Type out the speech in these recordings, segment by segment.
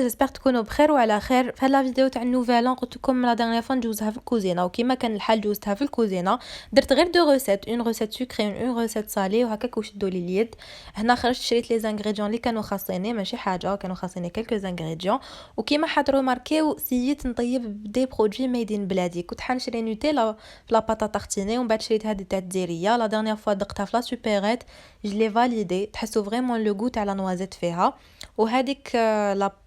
جيسبر تكونوا بخير وعلى خير. في هذه لا فيديو تاع النوفال قلت لكم لا دانيير فوا نجوزها في الكوزينه، وكيما كان الحال جوزتها في الكوزينه. درت غير دو روسيت، اون روسيت سكري اون روسيت سالي، وهكاك وشدوا لي اليد. هنا خرجت شريت لي زانغريديون اللي كانوا خاصيني، ماشي حاجه، كانوا خاصيني كلكو زانغريديون. وكيما حضروا ماركيو سييت نطيب بدي برودوي ميدين بلادي. كنت حنشري نوتيلا في لا باتا تارتيني، ومن بعد شريت هذه تاع الجزائريه. لا دانيير فوا دقتها في لا سوبيريت، جلي فاليدي، تحسوا فريمون لو غو تاع لا نوازيت فيها. وهذيك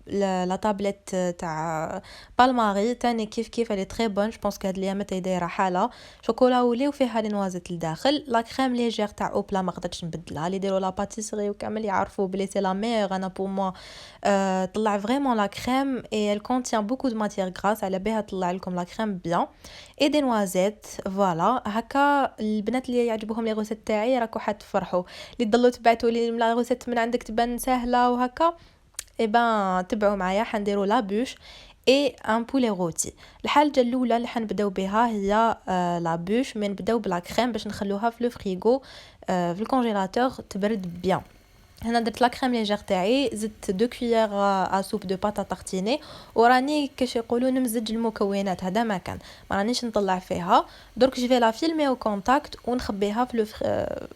لا تابلت تاع بالماري تاني كيف اللي تري بون. جو بونس كهاد اليامات هي دايره حاله شوكولا ولي وفيها لي نوازيت لداخل. لا كريم ليجير تاع اوبلا ما قدرتش نبدلها، اللي يديروا لا باتيسري وكامل يعرفوا بلي سي لا ميور. انا بور موا طلع فريمون لا كريم اي ال كونتيان بوكو دو ماتيير غراس، على بها طلع لكم لا كريم بيان اي دي نوازيت. فوالا هكا البنات اللي يعجبوهم لي غوسيت تاعي راكو حتفرحوا. اللي ضلوا تبعتوا لي لا غوسيت من عندك تبان سهله وهكا، اي بان تبعوا معايا. حنديروا لا بوش اي ان بولي روتي. الحاجه الاولى اللي حنبداو بها هي لا بوش، من نبداو بلا كريم باش نخلوها في لو فريغو في الكونجيلاتور تبرد بيان. هنا درت لا كريم ليجير تاعي، زدت 2 كويير ا سوب دو باتا تارتيني، وراني كاش يقولوا نمزج المكونات. هذا ما كان، ما رانيش نطلع فيها. درك جيفي لا فيلمي او كونتاكت ونخبيها في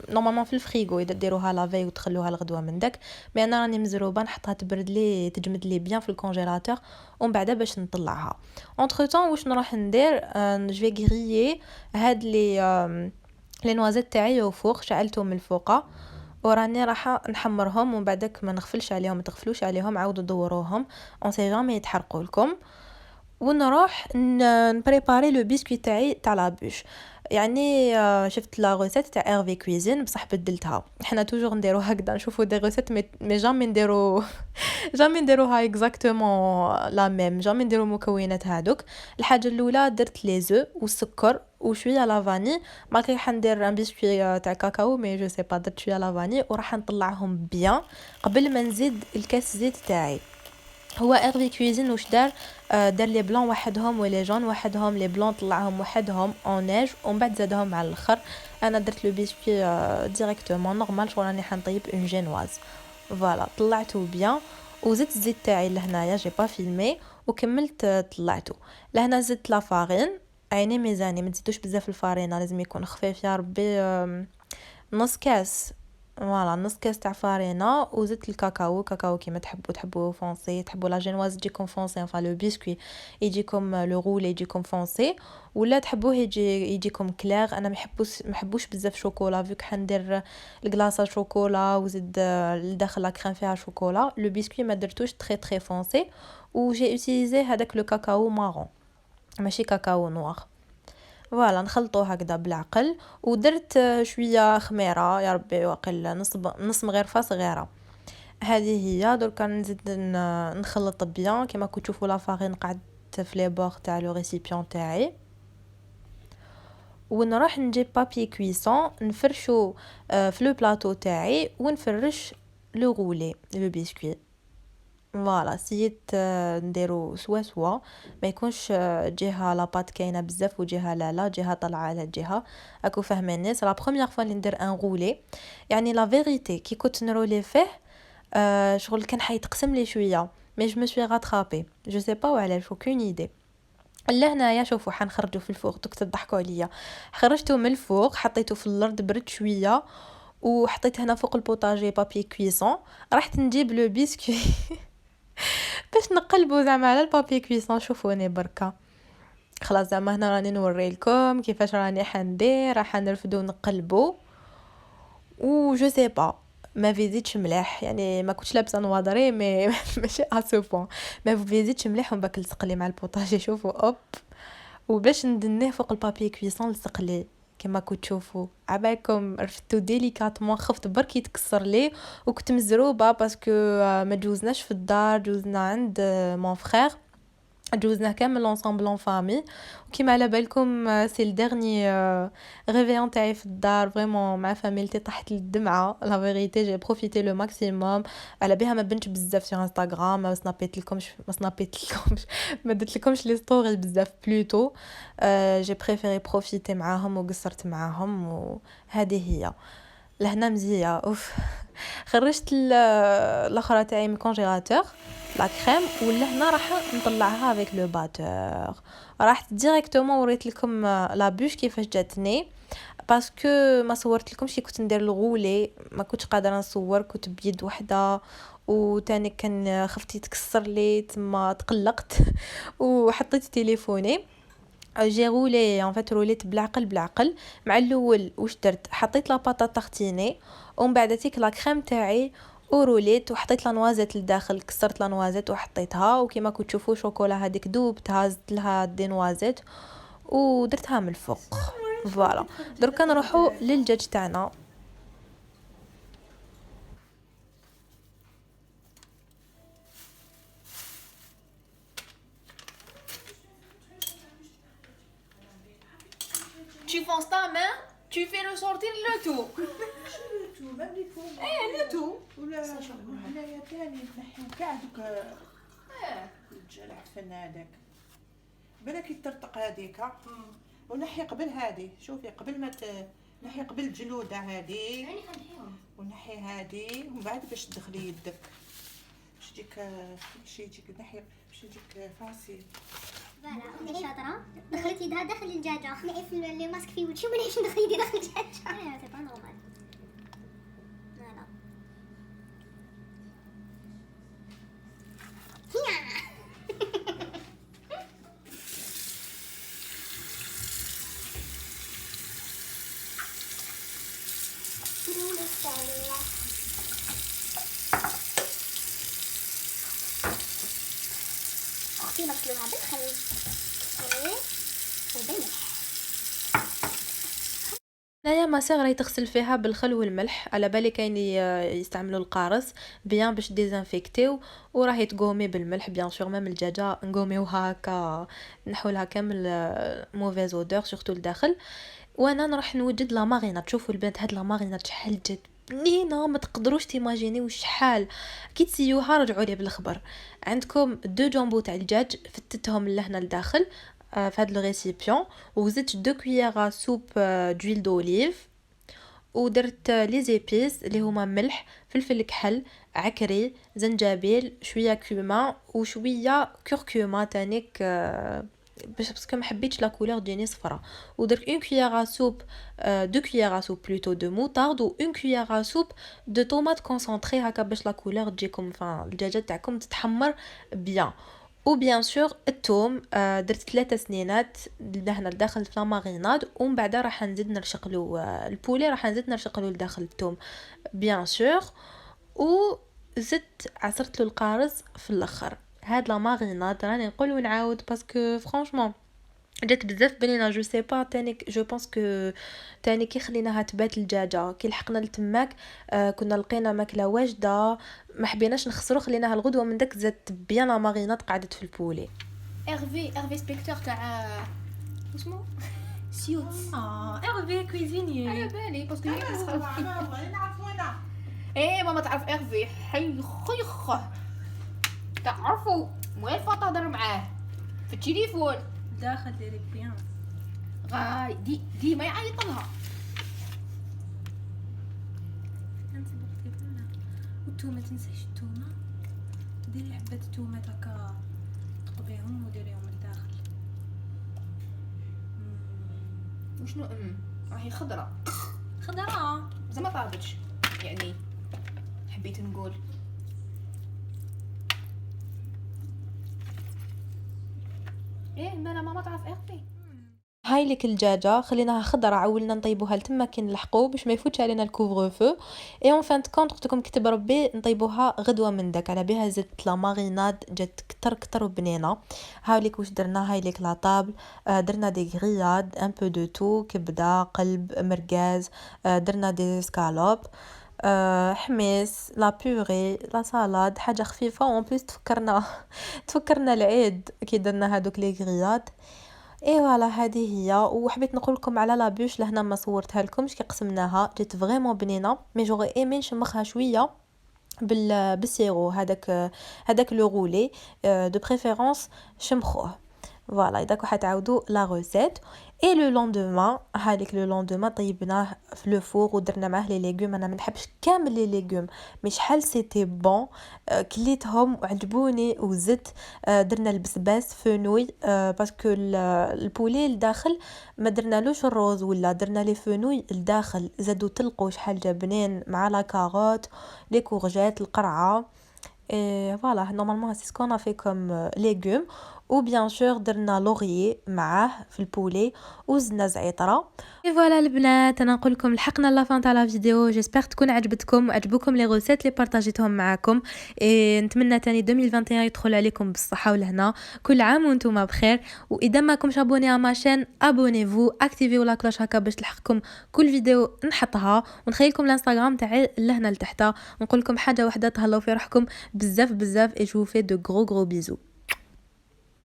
نورمالمون في الفريغو. اذا ديروها لافي وتخلوها الغدوه من داك، مي انا راني مزروبه نحطها تبرد لي تجمد لي بيان في الكونجيلاتور، ومن بعد باش نطلعها. اونتر طون واش نروح ندير، جو في غريي هاد لي نوازيت تاعي او فوق، شعلتهم من الفوقه وراني راح نحمرهم، ومن بعدك ما نغفلش عليهم، ما تغفلوش عليهم، عاودوا دوروهم اون سي جامي يتحرقوا لكم. ونروح نبريباري لو بيسكوي تاعي تاع لا بوش. يعني شفت لا روسيت تاع ايرفي كويزين بصح بدلتها. احنا توجور نديرو هكذا، نشوفوا دي روسيت مي جامي نديرو جامي نديروها اكزاكتومون لا ميم، جامي نديرو المكونات هادوك. الحاجه الاولى درت لي زو والسكر وشويه لا فاني. مالكي حندير ان بيسكوي تاع كاكاو مي جو سي با، درت شويه لا فاني وراح نطلعهم بيان قبل ما نزيد الكاس زيت تاعي. هو ايرفي كويزين واش دار، دار لي بلون وحدهم ولي جون وحدهم. لي بلون طلعهم وحدهم اون نيج ومن بعد زادهم على الاخر. انا درت لو بيسكوي ديريكتومون نورمال شغل راني حنطيب اون جينواز. فوالا طلعته بيان وزدت الزيت تاعي لهنايا، جي با فيلمي وكملت طلعته. لهنا زدت لا فارين، عيني ميزاني، ما تزيدوش بزاف الفارينه، لازم يكون خفيف يا ربي. نص كاس، فوالا نص كاس تاع فارينه. وزدت الكاكاو، كاكاو كيما تحبوا فونسي، تحبوا لا جينواز تجيكم فونسي، enfin لو بيسكوي يجيكم لو رول يجيكم فونسي، ولا تحبوه يجيكم كلير. انا محبوش بزاف شوكولا، فيك حندير الكلاصه شوكولا وزد لداخل لا كريم فيها شوكولا. لو بيسكوي ما درتوش تري تري فونسي، وجي اوتيليزي هذاك لو كاكاو مارون ماشي كاكاو نوار. فوالا نخلطوه هكذا بالعقل. ودرت شويه خميره يا ربي، واقل نص مغرفه صغيره. هذه هي. دركا نزيد نخلط بيان كما كنتو تشوفوا لا فارين قعدت في لي بور تاع لو ريسيبيون تاعي. ونروح نجيب بابي كويسون نفرشو في لو بلاطو تاعي، ونفرش لو رولي لو بيسكوي. فوالا سيت نديرو سوا ما يكونش جهه لاباط كاينه بزاف وجهه لا جهه طالعه على جهه. اكو فاهميني؟ سي لا بروميير فوا اللي ندير ان رولي. يعني لا فيريتي كي كنت نرولي فيه شغل كان حيتقسم لي شويه، مي جو مي سوي راترابي جو سي با وعلاش، اوكين ايدي. هنايا شوفوا حنخرجوا في الفوق، دوك تضحكوا عليا. خرجته من الفوق، حطيته في الارض برد شويه، وحطيت هنا فوق البوطاجي بابي كويسون. رحت نجيب لو بيسكوي باش نقلبو زعما على البابي كويسون. شوفوني بركه، خلاص زعما هنا راني نوري لكم كيفاش راني حندير. راح نرفدو نقلبو، و جو سي با ما فيزيتش مليح، يعني ما كنتش لابسه نواضري مي ماشي اسوفون، ما فيزيتش مليح. ومن بعد لصق مع البوطاجي شوفوا اوب، وباش ندنيه فوق البابي كويسون لصق لي كما كنتوا تشوفوا. عباكم رفدتو ديليكاتمون، خفت برك يتكسر لي، وكنت مزروبه باسكو ما جوزناش في الدار، جوزنا عند مون فخير، جوزنا كامل لونسامبل اون فامي. وكيما على بالكم سي الدرني ريفيون تاعي في الدار، فريمون مع فاميلتي طحت للدمعه. لا فيريتي جي بروفيتي لو ماكسيموم. على بها ما بنتش بزاف في انستغرام، ما سنابيت لكمش ما درت لكمش لي ستوري بزاف بلوتو. جي بريفيري بروفيتي معاهم وقصرت معاهم، وهذه هي لهنا مزيه. اوف خرجت الاخرى تاعي من الكونجيلاتور. لا كريم ولهنا راح نطلعها افيك لو باتور. راحت ديريكتومون وريت لكم لا بوش كيفاش جاتني باسكو ما صورت لكمش كنت ندير الغولي، ما كنتش قادره نصور، كنت بيد وحده وتاني كان خفتي تكسر لي تما تقلقت وحطيت تليفوني. جي رولي ان فيت روليت بالعقل بالعقل. مع الاول واش درت، حطيت لا باطا تارتيني ومن بعد تيك لا كريم تاعي وروليت وحطيت لا نوازيت لداخل، كسرت لا نوازيت وحطيتها وكيما كنتو تشوفوا شوكولا هذيك دوبتها، زدت لها دي نوازيت ودرتها من الفوق. فوالا دركا نروحوا للدجاج تاعنا. Tu fonces ta main, tu fais ressortir le tout. تو même les poumons. Le tout. ولا هنايا ثاني نحيو كاع دوك الرجال عفن هذاك بالك يطرطق هذيك ونحي قبل هذه. شوفي قبل ما نحي قبل الجلوده هذه ونحي هذه ومن بعد باش تدخلي يدك باش يجيك نحي باش يجيك فاسيل. فوالا شاطرة. دخلت يدها داخل الدجاجة. نعرف اللي ماسك في وجهي ولا باش ندخل يدي داخل الدجاجة. ايوا سي با نورمال. فوالا. هيا. نغسلوها بالخل وبالملح. هنايا ما صغيره تغسل فيها بالخل والملح، على بالي كاين يستعملوا القارص بيان باش ديزانفيكتيو وراهي تقومي بالملح بيان سور. ميم الدجاجه نقوميوها هكا نحولها كامل موفيز اودور سورتو لداخل. وانا نروح نوجد لا مارينا. تشوفوا البنات هاد لا مارينا شحال جات بنينه ما تقدروش تيماجينيو شحال. كي تسيوها رجعوا لي بالخبر. عندكم دو جامبو تاع الدجاج فتتهم لهنا لداخل في هاد لو ريسيبيون وزدت 2 كوييرا سوب دويل دوليف ودرت لي زيبيس اللي هما ملح، فلفل كحل، عكري، زنجبيل، شويه كوما وشويه كركما تانيك باش باسكو ما حبيتش لا كولور تجيني صفرا. ودرت 1 كوييرا سوب 2 كوييرا سوب بلوتو دو موطارد و 1 كوييرا سوب دو طوماط كونسونطري هكا باش لا كولور تجيكم فان الدجاجه تاعكم تتحمر بيان. وبيان سور الثوم درت 3 سنينات لهنا لداخل في ماريناد ومن بعد راح نزيد نرشقلو البولي، راح نزيد نرشقلو لداخل الثوم بيان سور وزدت عصرت له القارص في الاخر. هاد لا ماريناد راني نقول ونعاود باسكو فرانشمون جات بزاف بنينه. جو سي با تانيك جو بونسكو تاني كي خليناها تبات الدجاجه كي لحقنا لتماك كنا لقينا ماكله واجده ما حبيناش نخسرو، خليناها الغدوه من داك زادت بيان لا ماريناد قعدت في البولي. Hervé سبيكتور تاع اسمه سيوتس. ايرفي كويزيني على بالي باسكو والله نعرفوا انا. ايه ماما تعرف ايرفي حي خيخ تعرفوا موالفه تهضر معاه في التليفون داخل ديري بيان غاي ديما يعيط لها. انت بغيتي ولا والثومه تنسيش الثومه، ديري حبه الثومه هكا تقبيهم وديريهم لداخل. وشنو راهي خضره خضره زعما طابتش يعني حبيت نقول. ايه ماما تعرف ايرفي. هاي لك الدجاجه خليناها خضره عولنا نطيبوها لتما كي نلحقوا باش ما يفوتش علينا الكوفر فو. اي اون فان كونط قلت لكم كتب ربي نطيبوها غدوه من داك، على بها زدت لا ماريناد جات كتر وبنينه. هاي لك واش درنا، هاي لك لا طابل درنا دي غرياد ان بو دو تو، كبده، قلب، مرقاز، درنا دي سكالوب، حميس، لا بوري، لا سالاد، حاجه خفيفه وان بليس تفكرنا العيد كي درنا هذوك لي غرياد. اي فوالا هذه هي. وحبيت نقول لكم على لا بوش لهنا ما صورتها لكمش كي قسمناها جات فريمون بنينه، مي جوغي ايمي نشمخها شويه بالسيرو هذاك لو غولي دو بريفيرونس شمخوه. فوالا اذا كنتو حتعاودوا لا ريسيت. اي لو لوندومان هذيك لو لوندومان طيبناه في لو فور ودرنا معاه لي ليغوم. انا ما نحبش كامل لي ليغوم مي شحال سيتي بون، كليتهم وعجبوني وزدت. درنا البسباس فنوي باسكو البولي لداخل ما درنالوش الروز ولا درنا لي فنوي لداخل، زادوا تلقوا شحال جا بنين مع لا كاروت لي كورجيت القرعه. Et voilà, normalement c'est ce qu'on a fait comme légumes. Ou bien sûr درنا لوريي معاه في البولي وزدنا زعترة. Et voilà البنات، انا نقول لكم لحقنا لافان تاع لا فيديو. جيسبر تكون عجبتكم وعجبوكم لي غوسيت اللي بارطاجيتهم معاكم. نتمنى تاني 2021 يدخل عليكم بالصحه والهنا. كل عام وانتم بخير. واذا ما كنتش ابوني على ماشين ابونيفو، اكتيفيو لا كلوش هكا باش تلحقكم كل فيديو نحطها. ونخليكم الانستغرام تاعي لهنا لتحت. نقول لكم حاجه واحده، تهلاو في روحكم بزاف بزاف. et je vous fais de gros bisous.